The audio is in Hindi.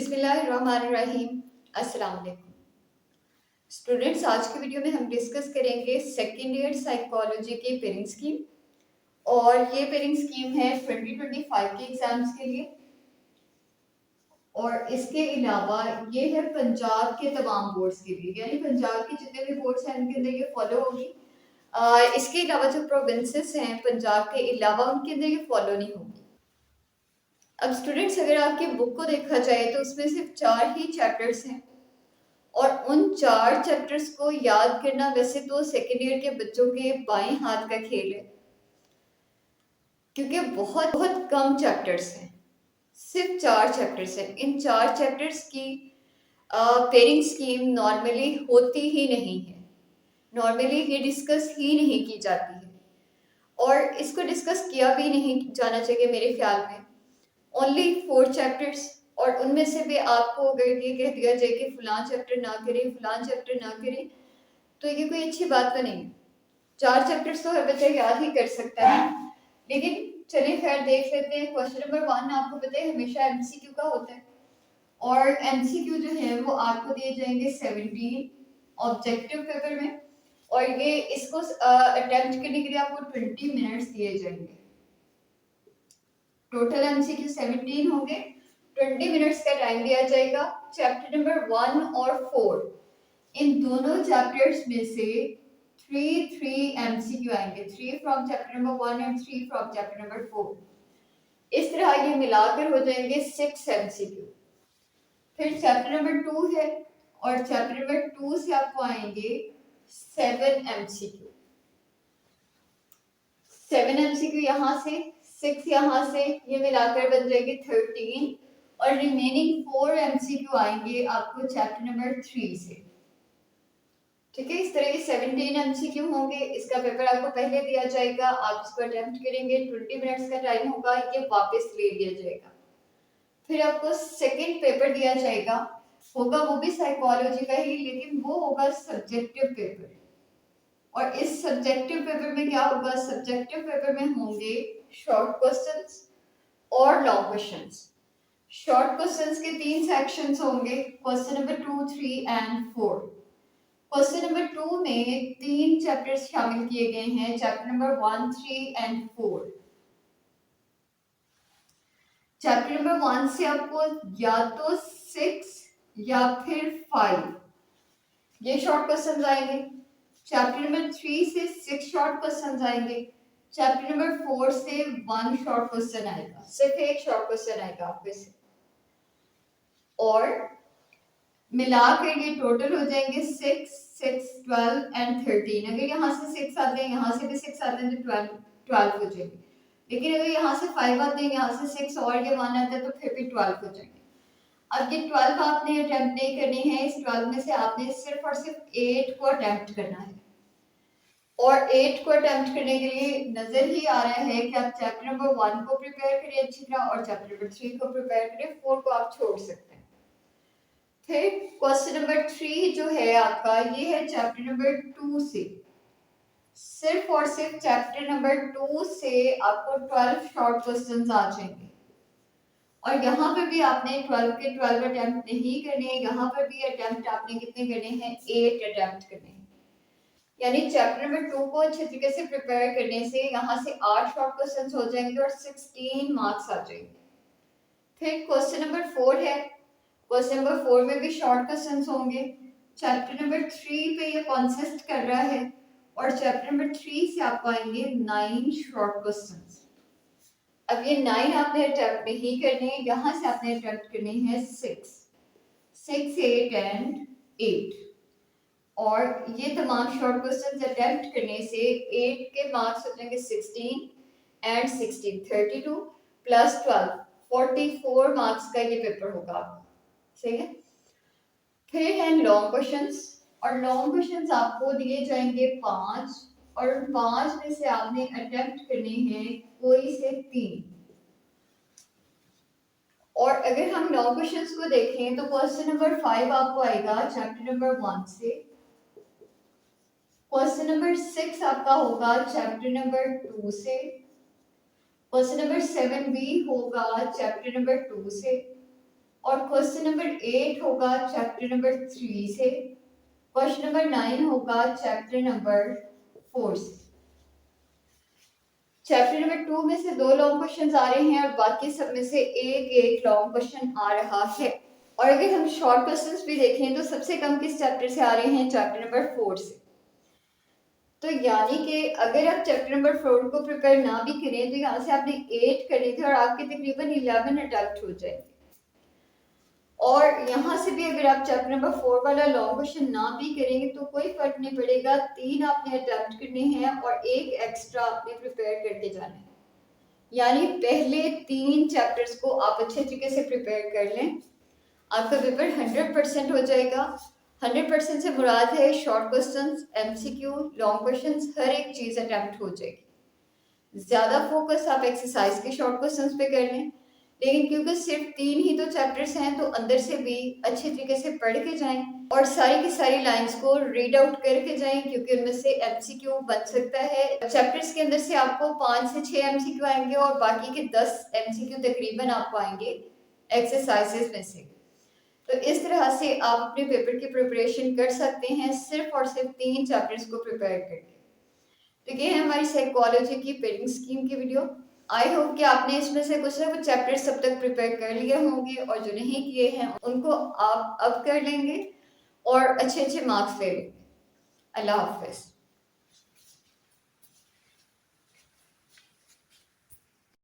बिस्मिल्लाहिर्रहमानिर्रहीम। अस्सलाम वालेकुम स्टूडेंट्स। आज की वीडियो में हम डिस्कस करेंगे सेकेंड ईयर साइकोलॉजी की पेयरिंग स्कीम। और ये पेयरिंग स्कीम है 2025 के एग्जाम्स के लिए। और इसके अलावा ये है पंजाब के तमाम बोर्ड्स के लिए, यानी पंजाब के जितने भी बोर्ड्स हैं उनके अंदर ये फॉलो होगी। इसके अलावा जो प्रोविंसेस हैं पंजाब के अलावा उनके अंदर ये फॉलो नहीं होगी। अब स्टूडेंट्स, अगर आपकी बुक को देखा जाए तो उसमें सिर्फ 4 ही चैप्टर्स हैं और उन 4 चैप्टर्स को याद करना वैसे तो सेकेंड ईयर के बच्चों के बाएं हाथ का खेल है, क्योंकि बहुत बहुत कम चैप्टर्स हैं। सिर्फ 4 चैप्टर्स हैं। इन 4 चैप्टर्स की पेयरिंग स्कीम नॉर्मली होती ही नहीं है, नॉर्मली ये डिस्कस ही नहीं की जाती है और इसको डिस्कस किया भी नहीं जाना चाहिए मेरे ख्याल में। ओनली 4 चैप्टर्स, और उनमें से भी आपको अगर ये कह दिया जाए कि फलां चैप्टर ना करें फलां चैप्टर ना करें, तो ये कोई अच्छी बात तो नहीं। 4 चैप्टर्स तो हर बच्चा याद ही कर सकता है। लेकिन चलिए खैर देख लेते हैं। क्वेश्चन नंबर 1 आपको पता है हमेशा एमसीक्यू का होता है, और एमसीक्यू जो है वो आपको दिए जाएंगे 17 ऑब्जेक्टिव पेपर में, और ये इसको अटेम्प्ट करने के लिए आपको 20 मिनट्स दिए जाएंगे। टोटल एमसीक्यू 17 होंगे, 20 मिनट्स का टाइम दिया जाएगा। चैप्टर नंबर 1 और 4, इन दोनों चैप्टर्स में से 3 एमसीक्यू आएंगे। 3 from chapter number 1 and 3 from chapter number 4। इस तरह ये मिलाकर हो जाएंगे 6 एमसीक्यू। फिर चैप्टर नंबर 2 है, और चैप्टर नंबर 2 से आपको आएंगे 7 एमसीक्यू। 7 एमसीक्यू यहाँ से, 6 यहाँ से, ये मिलाकर बन जाएगी 13, और रिमेनिंग 4 एमसीक्यू आएंगे आपको चैप्टर नंबर 3 से। ठीक है, इस तरह के 17 एमसीक्यू होंगे। इसका पेपर आपको पहले दिया जाएगा, आप इसको अटेम्प्ट करेंगे, 20 मिनट्स का टाइम होगा, ये वापस ले लिया जाएगा। फिर आपको सेकंड पेपर दिया जाएगा, होगा वो भी साइकोलॉजी का ही, लेकिन वो होगा सब्जेक्टिव पेपर। और इस सब्जेक्टिव पेपर में क्या होगा? सब्जेक्टिव पेपर में होंगे शॉर्ट क्वेश्चंस और लॉन्ग क्वेश्चंस। शॉर्ट क्वेश्चंस के 3 सेक्शंस होंगे, question number 2, 3 and 4। Question number 2 में 3 चैप्टर्स शामिल किए गए हैं, chapter number 1, 3 and 4। Chapter number 1 से आपको या तो 6 या फिर 5 ये शॉर्ट क्वेश्चंस आएंगे। चैप्टर नंबर 3 से 6 शॉर्ट क्वेश्चंस आएंगे। चैप्टर नंबर 4 से 1 शॉर्ट क्वेश्चन आएगा, सिर्फ एक शॉर्ट क्वेश्चन आएगा आपके से। और मिलाकर ये टोटल हो जाएंगे 6, 6, 12 एंड 13। अगर यहाँ से 6 आते हैं, यहाँ से भी 6 आते हैं, तो 12 हो जाएंगे। लेकिन अगर यहाँ से 5 आते हैं, यहाँ से 6 और ये 1 आता है, तो फिर भी 12 हो जाएंगे। अब ये 12 आपने अटेम्प्ट नहीं करनी है, इस 12 में से आपने सिर्फ और सिर्फ 8 को अटेम्प्ट करना है। और 8 को अटेम्प्ट करने के लिए नजर ही आ रहा है कि आप चैप्टर नंबर 1 को प्रिपेयर करें अच्छी तरह, और चैप्टर नंबर 3 को प्रिपेयर करें, 4 को आप छोड़ सकते हैं। फिर क्वेश्चन नंबर 3 जो है आपका, ये है चैप्टर नंबर 2 से। सिर्फ और सिर्फ चैप्टर नंबर 2 से आपको 12 शॉर्ट क्वेश्चंस आ जाएंगे। और यहाँ पर भी आपने 12 के 12 अटेम्प्ट नहीं करने हैं, यहाँ पर भी अटेम्प्ट आपने कितने करने हैं? 8 अटेम्प्ट करने हैं। यानी चैप्टर नंबर 2 को अच्छे तरीके से प्रिपेयर करने से यहाँ से 8 शॉर्ट क्वेश्चंस हो जाएंगे और 16 मार्क्स आ जाएंगे। फिर क्वेश्चन नंबर 4 है, क्वेश्चन नंबर 4 में भी शॉर्ट क्वेश्चंस होंगे। चैप्टर नंबर 3 पे ये कॉन्सिस्ट कर रहा है, और चैप्टर नंबर 3 से आपको आएंगे 9 शॉर्ट क्वेश्चंस। अब ये 9 आपने अटेम्प्ट नहीं करने, यहाँ से आपने अटेम्प्ट करने हैं 6, 8 एंड 8। और ये तमाम शॉर्ट क्वेश्चंस अटेम्प्ट करने से 8 के मार्क्स हो जाएंगे 16 एंड 16, 32 प्लस 12, 44 मार्क्स का ये पेपर होगा। सही है। फिर है लॉन्ग क्वेश्चंस, और लॉन्ग क्वेश्चंस आपको दिए जाएंगे 5, और 5 में से आपने अटेम्प्ट करने हैं कोई से 3। और अगर हम लॉन्ग क्वेश्चंस को देखें तो क्वेश्चन नंबर 5 आपको आएगा चैप्टर नंबर 1 से। क्वेश्चन नंबर 6 आपका होगा चैप्टर नंबर 2 से। क्वेश्चन नंबर 7 भी होगा चैप्टर नंबर 2 से। और क्वेश्चन नंबर 8 होगा चैप्टर नंबर 3 से, क्वेश्चन नंबर 9 होगा चैप्टर नंबर 4 से। चैप्टर नंबर 2 में से 2 लॉन्ग क्वेश्चंस आ रहे हैं और बाकी सब में से एक लॉन्ग क्वेश्चन आ रहा है। और अगर हम शॉर्ट क्वेश्चंस भी देखें तो सबसे कम किस चैप्टर से आ रहे हैं, चैप्टर नंबर 4 से। तो यानी कि अगर आप चैप्टर नंबर 4 को प्रिपेयर ना भी करें तो यहाँ से आपने 8 करने थे और आपके तकरीबन 11 अटेम्प्ट हो जाएंगे। और यहाँ से भी अगर आप चैप्टर नंबर 4 वाला लॉन्ग क्वेश्चन ना भी करेंगे तो कोई फर्क नहीं पड़ेगा, 3 आपने अटेम्प्ट करने हैं और एक एक्स्ट्रा आपने प्रिपेयर करके जाना है। यानी पहले 3 चैप्टर्स को आप अच्छे तरीके से प्रिपेयर कर लें, आपका पेपर 100% हो जाएगा। 100% से मुराद है short questions, MCQ, long questions, हर एक चीज अटेम्प्ट हो जाएगी। ज्यादा फोकस आप एक्सरसाइज के शॉर्ट क्वेश्चंस पे कर लें, लेकिन क्योंकि सिर्फ 3 ही तो चैप्टर्स हैं तो अंदर से भी अच्छे तरीके से पढ़ के जाएं और सारी की सारी लाइंस को रीड आउट करके जाएं, क्योंकि उनमें से एमसीक्यू बन सकता है। चैप्टर्स के अंदर से आपको 5 से 6 एमसीक्यू आएंगे और बाकी के 10 एमसीक्यू तकरीबन आपको आएंगे एक्सरसाइजेस में से। तो इस तरह से आप अपने पेपर की प्रिपरेशन कर सकते हैं सिर्फ और सिर्फ 3 चैप्टर्स को प्रिपेयर करके। तो ये है हमारी साइकोलॉजी की पेडिंग स्कीम की वीडियो। आई होप कि आपने इसमें से कुछ ना कुछ चैप्टर्स सब तक प्रिपेयर कर लिए होंगे और जो नहीं किए हैं उनको आप अब कर लेंगे और अच्छे अच्छे मार्क्स ले लेंगे। अल्लाह हाफिज।